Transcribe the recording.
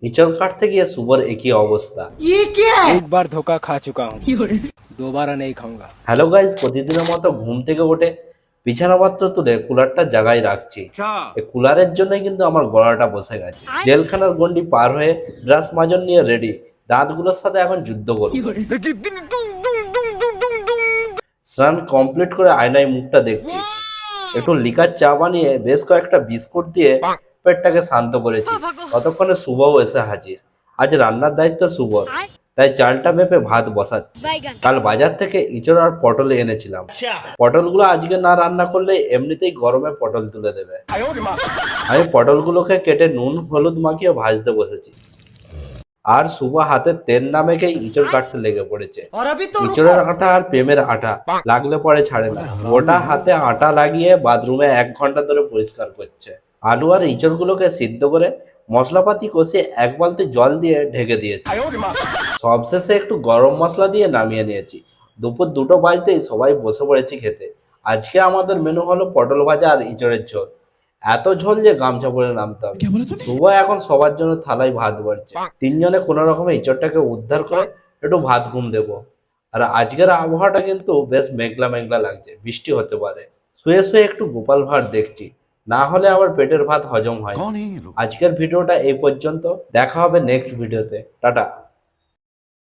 इचड़ काटते गিয়ে শুভর একই অবস্থা। एक बार धोखा खा चुका हूँ, दोबारा नहीं खाऊंगा। হ্যালো গাইস, প্রতিদিনের মতো ঘুম থেকে উঠে বিছানাপত্র তুলে কুলারটা জায়গায় রাখছি। এই কুলারের জন্যই কিন্তু আমার গলাটা বসে গেছে। জেলখানার গন্ডি পার হয়ে ব্রাশ মাজন নিয়ে রেডি, দাঁতগুলোর সাথে এখন যুদ্ধ করব। স্নান কমপ্লিট করে আয়নায় মুখটা দেখছি, একটু লিকার চা বানিয়ে বেশ কয়েকটা বিস্কুট দিয়ে পেটটাকে শান্ত করেছি। ততক্ষণে শুভও এসে হাজির। আজ রান্নার দায়িত্ব শুভর, তাই চালটা মেপে ভাত বসাচ্ছি। কাল বাজার থেকে ইঁচড় আর পটল এনেছিলাম। পটলগুলো আজকে না রান্না করলে এমনিতেই গরমে পটল তুলে দেবে। আমি পটলগুলোকে কেটে নুন হলুদ মাখিয়ে ভাজতে বসেছি। আর শুভ হাতে তেল না মেখে ইঁচড় কাটতে লেগে পড়েছে। ইঁচড়ের আটা আর প্রেমের আটা লাগলে পরে ছাড়ে না। গোটা হাতে আটা লাগিয়ে বাথরুমে 1 ঘন্টা ধরে পরিষ্কার করছে। আলু আর ইঁচড়গুলোকে সিদ্ধ করে মশলাপাতি কষিয়ে 1 বালতি জল দিয়ে ঢেকে দিয়েছি। সবশেষে একটু গরম মশলা দিয়ে নামিয়ে নিয়েছি। দুপুর 2টো বাজতেই সবাই বসে পড়েছি খেতে। আজকে আমাদের মেনু হলো পটল ভাজা আর ইঁচড়ের ঝোল। এত ঝোল যে গামছা পরে নামতে হবে। শুভ এখন সবার জন্য থালায় ভাত বাড়ছে। 3 জনে কোনো রকমে ইঁচড়টাকে উদ্ধার করে একটু ভাত ঘুম দেবো। আর আজকের আবহাওয়াটা কিন্তু বেশ মেঘলা মেঘলা লাগছে, বৃষ্টি হতে পারে। শুয়ে শুয়ে একটু গোপাল ভাঁড় দেখছি, না হলে আবার পেটের ভাত হজম হয় না। আজকের ভিডিওটা এই পর্যন্ত, দেখা হবে নেক্সট ভিডিওতে। টাটা।